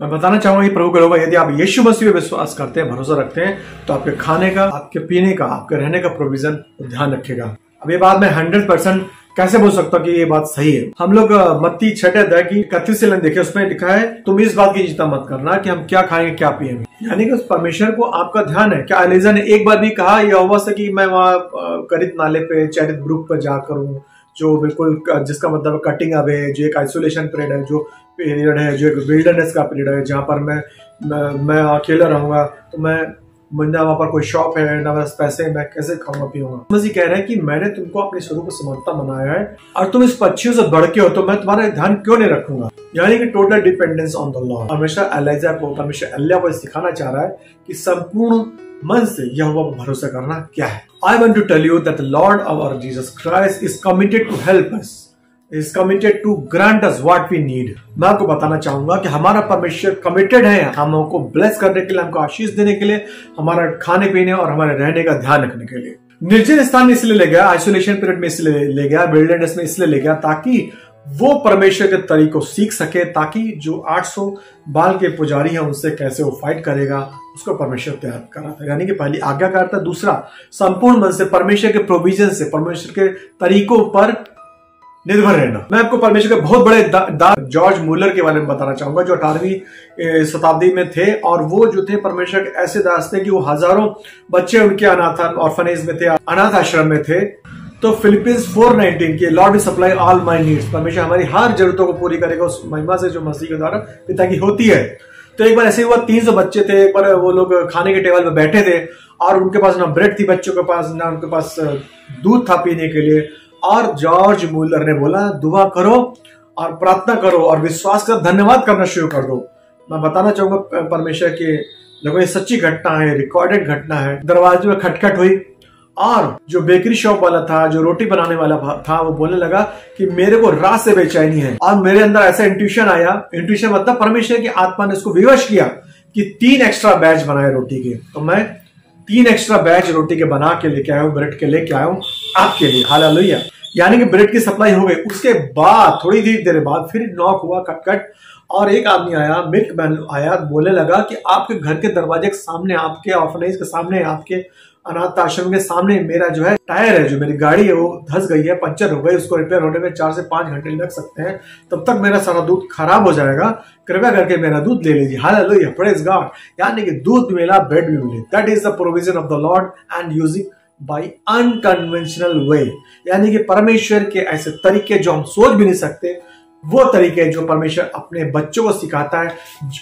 मैं बताना चाहूंगा कि प्रभु के लोग, यदि आप यीशु मसीह पे विश्वास करते हैं, भरोसा रखते हैं, तो आपके खाने का, आपके पीने का, आपके रहने का प्रोविजन ध्यान रखेगा। अब ये बात मैं 100% कैसे बोल सकता हूँ कि ये बात सही है। हम लोग मत्ती 6 अध्याय की 31 से देखे, उसमें लिखा है तुम इस बात की चिंता मत करना कि हम क्या खाएंगे क्या पिएंगे। यानी कि उस परमेश्वर को आपका ध्यान है। क्या एलीजा ने एक बार भी कहा यहोवा से कि मैं वहां करीत नाले पे, चैरित ब्रुक पर जा करूं, जो बिल्कुल, जिसका मतलब कटिंग अवे, जो एक आइसोलेशन पीरियड है, जो पीरियड है, जो एक विल्डरनेस का पीरियड है, जहां पर मैं अकेला रहूंगा, तो मुझे वहां पर कोई शॉप है ना, बस पैसे, मैं कैसे खाऊंगा पीऊंगा। मसीह कह रहे हैं कि मैंने तुमको अपने स्वरूप समानता बनाया है और तुम इस पक्षियों से बढ़ के हो, तो मैं तुम्हारा ध्यान क्यों नहीं रखूंगा। यानी कि total dependence on the Lord. परमेश्वर एलीजा को, परमेश्वर एलिया को सिखाना चाह रहा है कि संपूर्ण मन से यहोवा पर भरोसा करना क्या है। I want to tell you that the Lord our Jesus Christ is committed to help us, is committed to grant us what we need। मैं आपको बताना चाहूंगा कि हमारा परमेश्वर कमिटेड है हमको ब्लेस करने के लिए, हमको आशीष देने के लिए, हमारा खाने पीने और हमारे रहने का ध्यान रखने के लिए। निर्जन स्थान में इसलिए ले गया, आइसोलेशन पीरियड में इसलिए ले गया, विल्डरनेस में इसलिए ले गया ताकि वो परमेश्वर के तरीकों सीख सके, ताकि जो 800 बाल के पुजारी हैं उनसे कैसे वो फाइट करेगा, उसको परमेश्वर तैयार करा था। यानी कि पहली आज्ञाकारिता, दूसरा संपूर्ण मन से परमेश्वर के प्रोविजन से, परमेश्वर के तरीकों पर निर्भर रहना। मैं आपको परमेश्वर के बहुत बड़े जॉर्ज मूलर के बारे में बताना चाहूंगा, जो 18वीं शताब्दी में थे, और वो जो थे परमेश्वर के ऐसे दास थे कि वो हजारों बच्चे उनके अनाथ ऑर्फनेज में थे, अनाथ आश्रम में थे। तो फिलिपियंस 4:19 की Lord will supply all my needs, परमेश्वर हमारी हर जरूरतों को पूरी करेगा उस महिमा से जो मसीह के द्वारा पिता की होती है। तो एक बार ऐसे हुआ, 300 बच्चे थे, एक बार वो लोग खाने के टेबल पे बैठे थे और उनके पास ना ब्रेड थी बच्चों के पास, ना उनके पास दूध था पीने के लिए। और जॉर्ज मूलर ने बोला दुआ करो और प्रार्थना करो और विश्वास का धन्यवाद करना शुरू कर दो। मैं बताना चाहूंगा परमेश्वर के लोगों, ये सच्ची घटना है, रिकॉर्डेड घटना है। दरवाजे में खटखट हुई और जो बेकरी शॉप वाला था, जो रोटी बनाने वाला था, वो बोलने लगा कि मेरे को रात से बेचैनी है। और मेरे अंदर ऐसा इंट्यूशन आया, इंट्यूशन मतलब परमेश्वर की आत्मा ने उसको विवश किया कि 3 एक्स्ट्रा बैच बनाए रोटी के। तो मैं 3 एक्स्ट्रा बैच रोटी के बना के लेके आया हूं, ब्रेड के लेके आया हूं आपके लिए। हालेलुया। यानी कि ब्रेड की सप्लाई हो गई। उसके बाद थोड़ी देर बाद फिर नॉक हुआ, खटखट, और एक आदमी आया, मिल्कमैन आया, बोलने लगा कि आपके घर के दरवाजे के सामने, आपके ऑर्फनेज के सामने, आपके अनाथ आश्रम के सामने मेरा जो है टायर है, जो मेरी गाड़ी है वो धस गई है, पंचर हो गई, उसको रिपेयर होने में 4 से 5 घंटे लग सकते हैं, तब तक मेरा सारा दूध खराब हो जाएगा, कृपया करके मेरा दूध ले लीजिए। Hallelujah, praise God. यानी कि दूध मिला, ब्रेड भी मिले। That is the provision of the Lord and using by unconventional way. यानी कि परमेश्वर के ऐसे तरीके जो हम सोच भी नहीं सकते, वो तरीके जो परमेश्वर अपने बच्चों को सिखाता है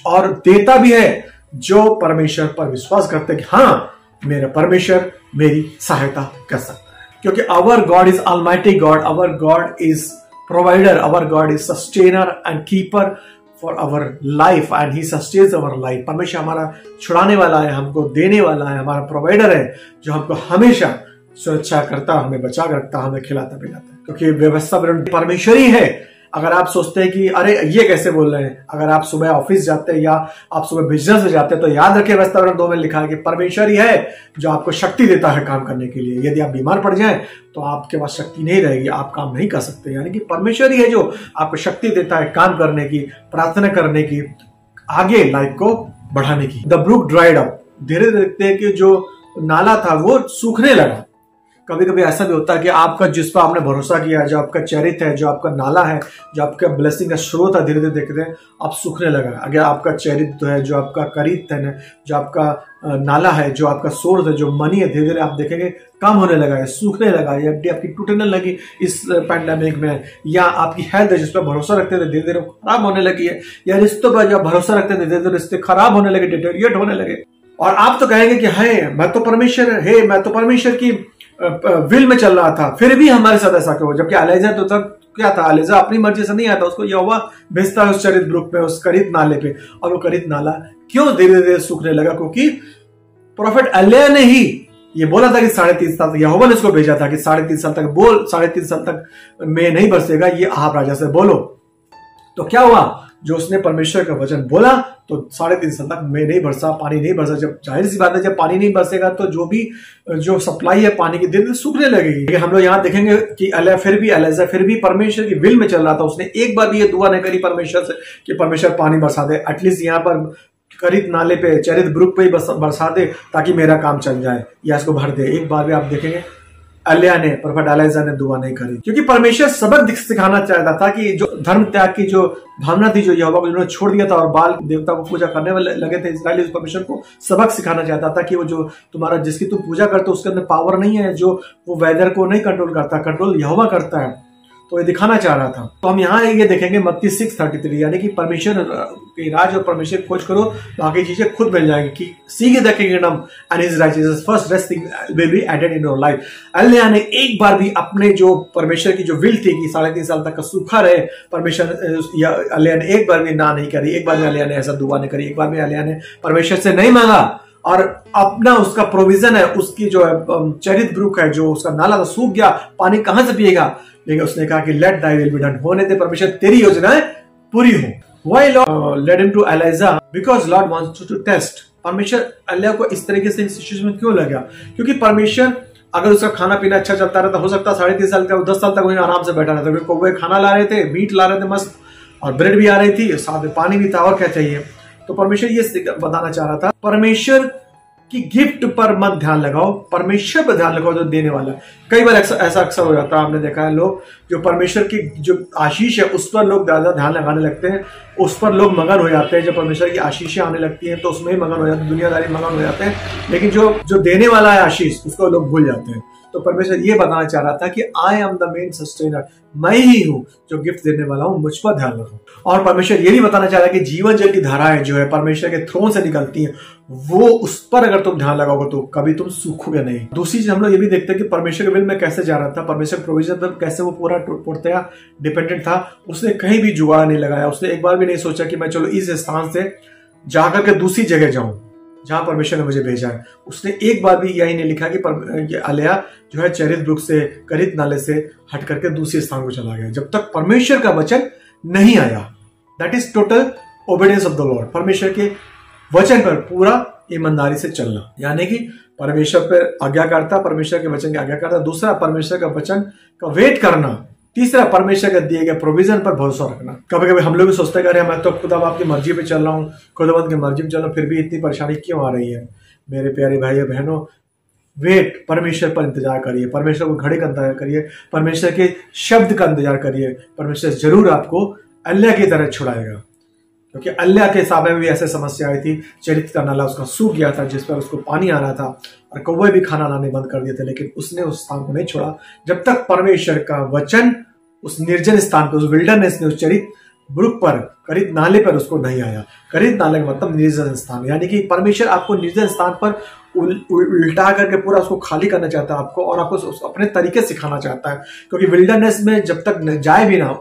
और देता भी है, जो परमेश्वर पर विश्वास करते हैं कि हाँ, मेरा परमेश्वर मेरी सहायता कर सकता है। क्योंकि our God is almighty God, our God is provider, our God is sustainer and keeper for our life and he sustains our life. परमेश्वर हमारा छुड़ाने वाला है, हमको देने वाला है, हमारा प्रोवाइडर है, जो हमको हमेशा सुरक्षा करता, हमें बचा कर रखता, हमें खिलाता पिलाता है। क्योंकि व्यवस्था परमेश्वर ही है। अगर आप सोचते हैं कि अरे ये कैसे बोल रहे हैं, अगर आप सुबह ऑफिस जाते हैं या आप सुबह बिजनेस में जाते हैं, तो याद रखिए व्यवस्था 2 में लिखा है कि परमेश्वर ही है जो आपको शक्ति देता है काम करने के लिए। यदि आप बीमार पड़ जाएं तो आपके पास शक्ति नहीं रहेगी, आप काम नहीं कर सकते। यानी कि परमेश्वर ही है जो आपको शक्ति देता है काम करने की, प्रार्थना करने की, आगे लाइफ को बढ़ाने की। द ब्रुक ड्राइड अप, धीरे धीरे देखते हैं कि जो नाला था वो सूखने लगा। कभी कभी ऐसा भी होता है कि आपका जिस पर आपने भरोसा किया, जो आपका चरित्र है, जो आपका नाला है, जो आपका ब्लेसिंग का स्रोत है, धीरे धीरे देखते हैं आप सूखने लगा। अगर आपका चरित्र है, जो आपका करीत है, जो आपका नाला है, जो आपका सोर्स है, जो मनी है, धीरे धीरे आप देखेंगे कम होने लगा है, सूखने लगा है, हड्डी आपकी टूटने लगी इस पैंडेमिक में, या आपकी हेल्थ है जिस पर भरोसा रखते थे धीरे धीरे खराब होने लगी है, या रिश्तों पर जो भरोसा रखते थे धीरे धीरे रिश्ते खराब होने लगे, डिटेरिएट होने लगे। और आप तो कहेंगे कि है मैं तो परमेश्वर है, मैं तो परमेश्वर की विल में चल रहा था, फिर भी हमारे साथ ऐसा क्यों? जबकि एलीजा तो तब क्या था, एलीजा अपनी मर्जी से नहीं आता, उसको यहोवा भेजता है उस चरित ब्रुक में, उस करीत नाले पे। और वो करीत नाला क्यों धीरे धीरे सूखने लगा? क्योंकि प्रोफेट एलिया ने ही ये बोला था कि 3.5 साल तक, यहोवा ने उसको भेजा था कि 3.5 साल तक बोल, 3.5 साल तक में नहीं बरसेगा, ये आप राजा से बोलो। तो क्या हुआ? जो उसने परमेश्वर का वचन बोला तो 3.5 साल तक मैं नहीं बरसा, पानी नहीं बरसा। जब जाहिर सी बात है जब पानी नहीं बरसेगा तो जो सप्लाई है पानी की धीरे धीरे सूखने लगेगी। हम लोग यहाँ देखेंगे कि एलिजा फिर भी परमेश्वर की विल में चल रहा था। उसने एक बार भी ये दुआ नहीं करी परमेश्वर से कि परमेश्वर पानी बरसा दे, एटलीस्ट यहाँ पर करीत नाले पे, चरित ब्रुक पे ही बरसा दे ताकि मेरा काम चल जाए या इसको भर दे। एक बार भी आप देखेंगे प्रोफेट एलिजा ने दुआ नहीं करी, क्योंकि परमेश्वर सबक सिखाना चाहता था कि जो धर्म त्याग की जो भावना थी, जो यहोवा को जिन्होंने छोड़ दिया था और बाल देवता को पूजा करने वाले लगे थे इस्राएली, परमेश्वर को सबक सिखाना चाहता था कि वो जो तुम्हारा जिसकी तुम पूजा करते हो उसके अंदर पावर नहीं है, जो वो वेदर को नहीं कंट्रोल करता, कंट्रोल यहोवा करता है। तो ये दिखाना चाह रहा था। तो हम यहाँ ये देखेंगे मत्ती 6:33, यानी कि परमेश्वर के राज और परमेश्वर खोज करो, बाकी चीजें खुद मिल जाएंगी। कि seek the kingdom and his righteousness, first rest thing will be added in your life. एलिया ने एक बार भी अपने जो परमेश्वर की जो विल थी कि 3.5 साल तक का सूखा रहे, परमेश्वर एलिया ने एक बार भी ना नहीं करी, एक बार भी एलिया ने ऐसा दुआ नहीं करी, एक बार भी एलिया ने परमेश्वर से नहीं मांगा और अपना उसका प्रोविजन है, उसकी जो चरित ब्रुक है, जो उसका नाला था सूख गया, पानी कहां से पिएगा। लेकिन उसने कहा कि let thy will be done, होने दे परमेश्वर तेरी योजनाएं पूरी हो। Why Lord led him to Elijah, because Lord wants to test. परमेश्वर एलिया को इस तरीके से सिचुएशन में क्यों लगा, क्योंकि परमेश्वर अगर उसका खाना पीना अच्छा चलता रहता, हो सकता 3.5 साल का 10 साल तक वहीं आराम से बैठा रहता, क्योंकि कौवे खाना ला रहे थे, मीट ला रहे थे मस्त, और ब्रेड भी आ रही थी, साथ में पानी भी था, और क्या चाहिए। तो परमेश्वर ये बताना चाह रहा था, परमेश्वर कि गिफ्ट पर मत ध्यान लगाओ, परमेश्वर पर ध्यान लगाओ जो देने वाला है। कई बार ऐसा अक्सर हो जाता है, हमने देखा है लोग जो परमेश्वर की जो आशीष है उस पर लोग ज्यादा ध्यान लगाने लगते हैं, उस पर लोग मगन हो जाते हैं। जब परमेश्वर की आशीषें आने लगती हैं तो उसमें ही मगन हो जाते हैं, दुनियादारी मगन हो जाते हैं, लेकिन जो देने वाला है आशीष उसको लोग भूल जाते हैं। तो परमेश्वर ये बताना चाह रहा था कि I am the main sustainer, मैं ही हूं जो गिफ्ट देने वाला हूं, मुझ पर ध्यान रखो। और परमेश्वर ये भी बताना चाह रहा है कि जीवन जल की धाराएं जो है परमेश्वर के थ्रोन से निकलती हैं, वो उस पर अगर तुम ध्यान लगाओगे तो कभी तुम सूखोगे नहीं। दूसरी चीज हम लोग ये भी देखते हैं कि परमेश्वर के विल में कैसे जा रहा था, परमेश्वर प्रोविजन पर कैसे वो पूरा डिपेंडेंट था। उसने कहीं भी जुगाड़ नहीं लगाया, उसने एक बार भी नहीं सोचा कि मैं चलो इस स्थान से जाकर के दूसरी जगह जाऊं जहां परमेश्वर ने मुझे भेजा है। उसने एक बार भी यही नहीं लिखा कि एलिया जो है चरित ब्रुक से, करीत नाले से हट करके दूसरे स्थान को चला गया, जब तक परमेश्वर का वचन नहीं आया। That is total obedience of the Lord, परमेश्वर के वचन पर पूरा ईमानदारी से चलना, यानी कि परमेश्वर पर आज्ञाकारिता, परमेश्वर के वचन की आज्ञाकारिता। दूसरा, परमेश्वर का वचन का वेट करना। तीसरा, परमेश्वर का दिए गए प्रोविजन पर भरोसा रखना। कभी कभी हम लोग भी सोचते हैं कि अरे मैं तो खुदा आपकी मर्जी पे चल रहा हूँ, खुदावंत की मर्जी पे चल रहा हूँ, फिर भी इतनी परेशानी क्यों आ रही है। मेरे प्यारे भाइयों बहनों, वेट, परमेश्वर पर इंतजार करिए, परमेश्वर को घड़ी का इंतजार करिए, परमेश्वर के शब्द का इंतजार करिए। परमेश्वर जरूर आपको एलिया की तरह छुड़ाएगा, क्योंकि एलिया के सामने में भी ऐसे समस्या आई थी। चरित्र का नाला उसका सूख गया था जिस पर उसको पानी आ रहा था, और कौवे भी खाना लाने बंद कर दिए थे, लेकिन उसने उस स्थान को नहीं छोड़ा जब तक परमेश्वर का वचन उस निर्जन स्थान पर, उस विल्डरनेस में, उस चरित ब्रुक पर, करीत नाले पर उसको नहीं आया। करीत नाले का मतलब निर्जन स्थान, यानी कि परमेश्वर आपको निर्जन स्थान पर उल्टा करके पूरा उसको खाली करना चाहता है आपको, और आपको अपने तरीके सिखाना चाहता है। क्योंकि विल्डरनेस में जब तक जाए भी ना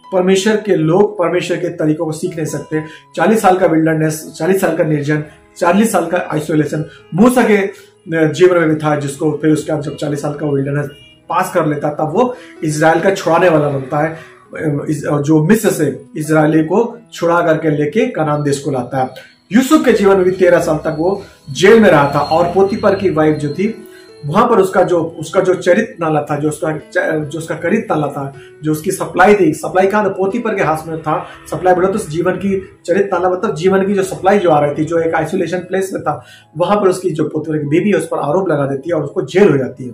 परमेश्वर के लोग परमेश्वर के तरीकों को सीख नहीं सकते। 40 साल का विल्डरनेस, 40 साल का निर्जन, 40 साल का आइसोलेशन मूसा के जीवन में भी था, जिसको फिर उसके बाद जब 40 साल का विल्डरनेस पास कर लेता तब वो इजराइल का छुड़ाने वाला बनता है, जो मिस्र से इजराइली को छुड़ा करके लेके कनान देश को लाता है। यूसुफ के जीवन में भी 13 साल तक वो जेल में रहा था, और पोतीपर की वाइफ जो थी वहां पर उसका जो चरित नाला था, जो उसका करीत नाला था, जो उसकी सप्लाई थी, सप्लाई कहाँ था, पोतीपर के हाथ में था। सप्लाई बोला तो जीवन की, चरित नाला मतलब जीवन की जो सप्लाई जो आ रही थी, जो एक आइसोलेशन प्लेस में था, वहां पर उसकी जो पोतीपर की बेबी है उस पर आरोप लगा देती है और उसको जेल हो जाती है।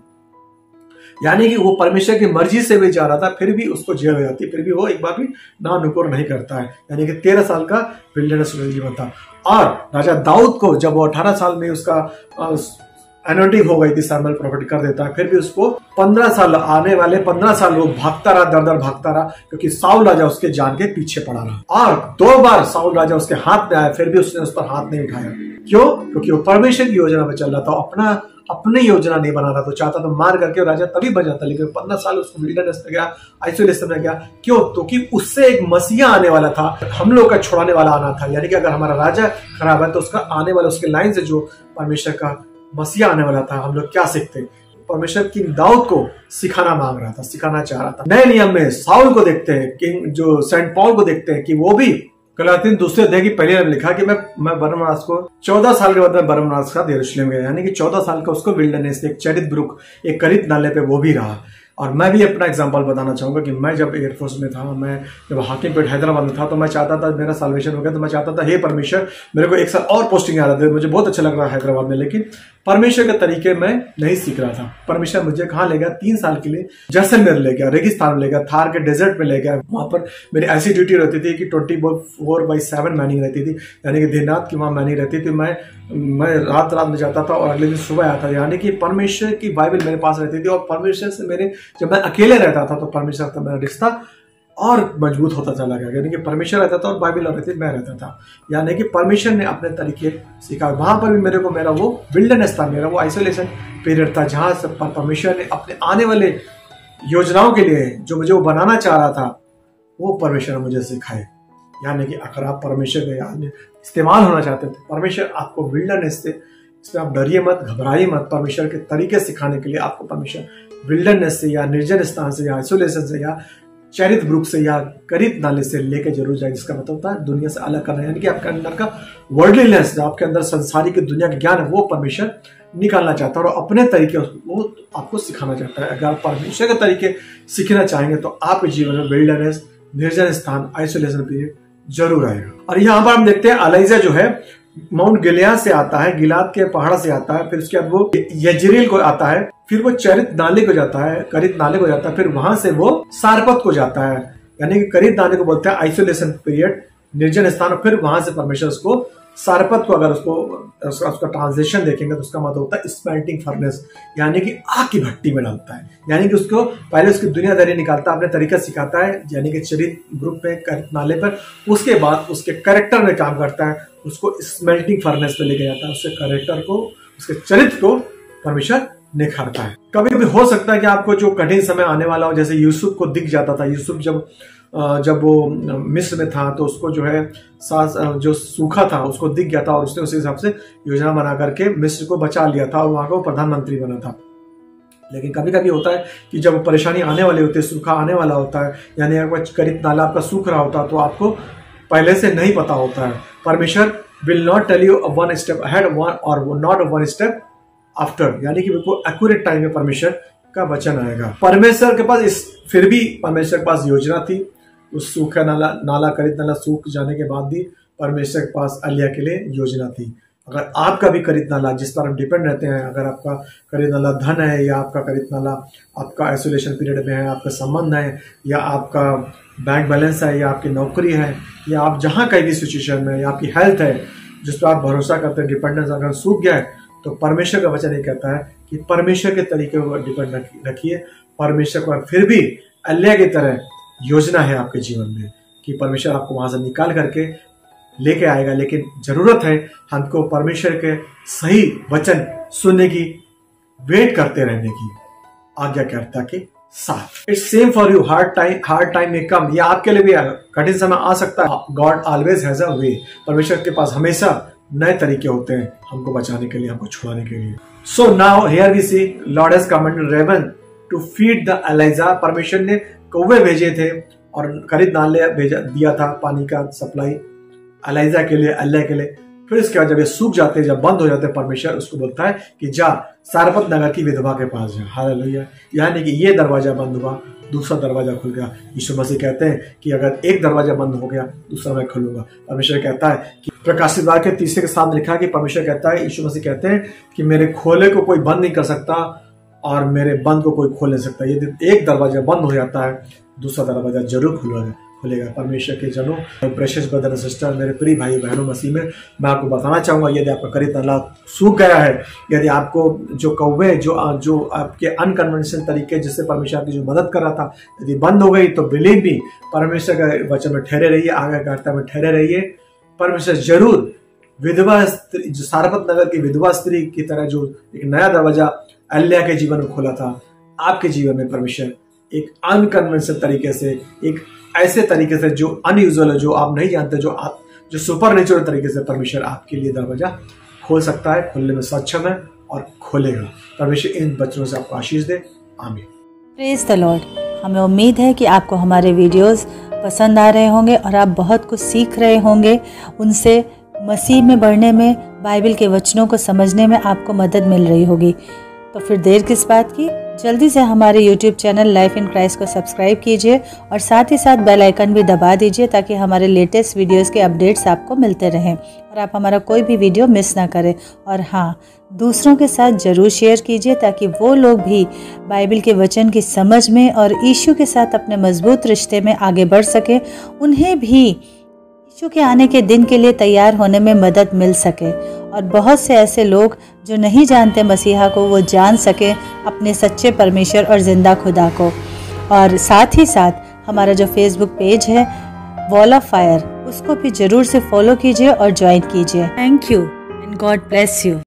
यानी कि वो परमेश्वर की मर्जी से भी जा रहा था, फिर भी उसको जेल हो जाती है, फिर भी वो एक बार भी ना नुकुर नहीं करता है। यानी कि 13 साल का विल्डरनेस जीवन था। और राजा दाऊद को जब वो 18 साल में उसका एनोटिंग हो गई थी, सामुएल प्रॉफिट कर देता है, फिर भी उसको 15 साल, आने वाले 15 साल वो भागता रहा, दर दर भागता रहा, क्योंकि साउल राजा उसके जान के पीछे पड़ा रहा। और 2 बार साउल राजा उसके हाथ में आया, फिर भी उसने उस पर हाथ नहीं उठाया। क्यों? क्योंकि वो परमेश्वर की योजना में चल रहा था, अपनी योजना नहीं बना रहा। तो चाहता तो मार करके राजा तभी बन जाता, लेकिन 15 साल उसको विल्डरनेस में गया, आइसोलेशन में गया। क्यों? क्योंकि उससे एक मसीहा आने वाला था, हम लोग का छुड़ाने वाला आना था। यानी कि अगर हमारा राजा खराब है तो उसका आने वाला, उसके लाइन से जो परमेश्वर का मसीहा आने वाला था, हम लोग क्या सीखते? परमेश्वर किंग दाऊद को सिखाना मांग रहा था, सिखाना चाह रहा था। नए नियम में साउल को देखते हैं, किंग जो सेंट पॉल को देखते हैं कि वो भी गलातियन दूसरे अध्याय की पहले में लिखा कि मैं बरनबास को 14 साल के बाद में बरनबास का यरूशलेम गया, यानी कि 14 साल का उसको विल्डरनेस, एक चरित ब्रुक, एक करीत नाले पे वो भी रहा। और मैं भी अपना एग्जांपल बताना चाहूंगा कि मैं जब एयरफोर्स में था, मैं जब हाकिमपेट हैदराबाद में था, तो मैं चाहता था मेरा साल्वेशन हो गया, तो मैं चाहता था हे परमेश्वर मेरे को एक साल और पोस्टिंग आ रहा था, मुझे बहुत अच्छा लग रहा है हैदराबाद में, लेकिन परमेश्वर के तरीके मैं नहीं सीख रहा था। परमेश्वर मुझे कहाँ ले गया, 3 साल के लिए जैसलमेर ले गया, रेगिस्तान में ले गया, थार के डेजर्ट में ले गया। वहां पर मेरी ऐसी ड्यूटी रहती थी कि 24/7 मैनिंग रहती थी, यानी कि दिन रात की वहां मैनिंग रहती थी। मैं रात में जाता था और अगले दिन सुबह आता था, यानी कि परमेश्वर की बाइबल मेरे पास रहती थी। और परमेश्वर से मेरे, जब मैं अकेले रहता था तो परमेश्वर से मेरा रिश्ता और मजबूत होता चला गया, यानी कि परमेश्वर रहता था और बाइबल रहती थी, मैं रहता था, यानी कि परमेश्वर ने अपने तरीके सिखा। वहां पर भी मेरे को मेरा वो विल्डरनेस था, मेरा वो आइसोलेशन पीरियड था, जहां से परमेश्वर ने अपने आने वाले योजनाओं के लिए जो मुझे वो बनाना चाह रहा था, वो परमेश्वर ने मुझे सिखाए। यानी कि अगर आप परमेश्वर के इस्तेमाल होना चाहते थे, परमेश्वर आपको विल्डरनेस से, इसमें आप डरिए मत, घबराइए मत। परमेश्वर के तरीके सिखाने के लिए आपको परमेश्वर विल्डरनेस से या निर्जन स्थान से या आइसोलेशन से या चरित ब्रुक से या करीत नाले से लेके जरूर जाए, जिसका मतलब होता है दुनिया से अलग करना, यानी कि आपके अंदर का वर्ल्डलीनेस, जो आपके अंदर संसारी की दुनिया का ज्ञान है, वो परमेश्वर निकालना चाहता है और अपने तरीके वो आपको सिखाना चाहता है। अगर आप परमेश्वर के तरीके सीखना चाहेंगे तो आपके जीवन में विल्डरनेस, निर्जन स्थान, आइसोलेशन पीरियड जरूर आएगा। और यहाँ पर हम देखते हैं एलिजा जो है माउंट गिलियाद से आता है, गिलाद के पहाड़ से आता है, फिर उसके बाद वो यजरेल को आता है, फिर वो चरित नाले को जाता है, करीत नाले को जाता है, फिर वहां से वो सारपत को जाता है, यानी कि करीत नाले को बोलते हैं आइसोलेशन पीरियड, निर्जन स्थान। फिर वहां से परमेश्वर उसको सारपत को, अगर उसका ट्रांसलेशन देखेंगे तो उसका मतलब होता है स्मेल्टिंग फर्नेस, यानी कि आग की भट्टी में डालता है, यानी कि उसको पहले उसकी दुनियादारी निकालता है, अपने तरीका सिखाता है, यानी कि चरित ग्रुप में करीत नाले पर, उसके बाद उसके कैरेक्टर में काम करता है, उसको स्मेल्टिंग फर्नेस पे लेके जाता है, उसके कैरेक्टर को, उसके चरित्र को परमेश्वर निखारता है। कभी कभी हो सकता है कि आपको जो कठिन समय आने वाला हो, जैसे यूसुफ को दिख जाता था, यूसुफ जब वो मिस्र में था तो उसको जो है जो सूखा था उसको दिख गया था और उसने उस हिसाब से योजना बना करके मिस्र को बचा लिया था और वहां का वो प्रधानमंत्री बना था। लेकिन कभी कभी होता है कि जब परेशानी आने वाली होती है, सूखा आने वाला होता है, यानी अगर करीत नाला आपका सूख रहा होता है तो आपको पहले से नहीं पता होता है। परमेश्वर will not tell you one step ahead और नॉट वन स्टेप आफ्टर, यानी कि बिल्कुल एक्यूरेट टाइम में परमेश्वर का वचन आएगा। परमेश्वर के पास फिर भी परमेश्वर के पास योजना थी। उस सूखा नाला करीत नाला सूख जाने के बाद भी परमेश्वर के पास एलिय्याह के लिए योजना थी। अगर आपका भी करीत नाला, जिस पर हम डिपेंड रहते हैं, अगर आपका करीत नाला धन है या आपका करीत नाला आपका आइसोलेशन पीरियड में है, आपका संबंध है या आपका बैंक बैलेंस है या आपकी नौकरी है या आप जहां कहीं भी सिचुएशन में, या आपकी हेल्थ है जिस पर आप भरोसा करते हैं, डिपेंडेंस अगर सूख गया है, तो परमेश्वर का वचन ये कहता है कि परमेश्वर के तरीके को डिपेंड रखिए। परमेश्वर को फिर भी एलिय्याह की तरह योजना है आपके जीवन में कि परमेश्वर आपको वहां से निकाल करके लेके आएगा, लेकिन जरूरत है हमको परमेश्वर के सही वचन सुनने की, वेट करते रहने की, आज्ञाकारिता के साथ। It's same for you, hard time में कम, या आपके लिए भी कठिन समय आ सकता है। गॉड ऑलवेज हैज अ वे, परमेश्वर के पास हमेशा नए तरीके होते हैं हमको बचाने के लिए, हमको छुड़ाने के लिए। So now here we see Lord has commanded raven to feed the Elijah. परमेश्वर ने कौवे भेजे थे और करीत नाले दिया था पानी का सप्लाई एलिजा के लिए, एलिय्याह के लिए। फिर इसके बाद जब ये सूख जाते, जब बंद हो जाते, परमेश्वर उसको बोलता है कि जा सारपत नगर की विधवा के पास जा। हालेलुया, यानी कि ये दरवाजा बंद हुआ, दूसरा दरवाजा खुल गया। यीशु मसीह कहते हैं कि अगर एक दरवाजा बंद हो गया, दूसरा मैं खोलूंगा। परमेश्वर कहता है कि प्रकाशित वाक्य 30 के साथ लिखा है कि परमेश्वर कहता है, यीशु मसीह कहते हैं कि मेरे खोले को कोई बंद नहीं कर सकता और मेरे बंद को कोई खोल नहीं सकता। यदि एक दरवाजा बंद हो जाता है, दूसरा दरवाजा जरूर खुलेगा। परमेश्वर के जनों, प्रेशियस ब्रदर एंड सिस्टर, मेरे प्रिय भाई बहनों मसीह में, मैं आपको बताना चाहूंगा, यदि आपका करीत नाला सूख गया है, यदि आपको जो कौवे जो आपके अनकन्वेंशनल तरीके जिससे परमेश्वर की जो मदद कर रहा था, यदि बंद हो गई, तो बिलीव मी, परमेश्वर के वचन में ठहरे रहिए, आज्ञाकारिता में ठहरे रहिए। परमेश्वर जरूर विधवा स्त्री, जो सारपत नगर की विधवा स्त्री की तरह जो एक नया दरवाजा एलिय्याह के जीवन में खोला था, आपके जीवन में परमेश्वर एक अनकन्वेंशनल तरीके से, एक ऐसे तरीके से जो अनयूजुअल है, जो आप नहीं जानते, जो सुपर नेचुरल तरीके से परमेश्वर आपके लिए दरवाजा खोल सकता है, खोलने में सक्षम है। और खोलेगा। परमेश्वर इन वचनों से आपको आशीष दे। आमीन। Praise the Lord. हमें उम्मीद है कि आपको हमारे वीडियोस पसंद आ रहे होंगे और आप बहुत कुछ सीख रहे होंगे। उनसे मसीह में बढ़ने में, बाइबल के वचनों को समझने में आपको मदद मिल रही होगी। तो फिर देर किस बात की, जल्दी से हमारे YouTube channel life in Christ को सब्सक्राइब कीजिए और साथ ही साथ बेल आइकन भी दबा दीजिए ताकि हमारे लेटेस्ट वीडियोस के अपडेट्स आपको मिलते रहें और आप हमारा कोई भी वीडियो मिस ना करें। और हाँ, दूसरों के साथ ज़रूर शेयर कीजिए ताकि वो लोग भी बाइबल के वचन की समझ में और यीशु के साथ अपने मजबूत रिश्ते में आगे बढ़ सके, उन्हें भी यीशु के आने के दिन के लिए तैयार होने में मदद मिल सके और बहुत से ऐसे लोग जो नहीं जानते मसीहा को, वो जान सके अपने सच्चे परमेश्वर और ज़िंदा खुदा को। और साथ ही साथ हमारा जो फेसबुक पेज है वॉल ऑफ फायर, उसको भी ज़रूर से फॉलो कीजिए और ज्वाइन कीजिए। Thank you and God bless you.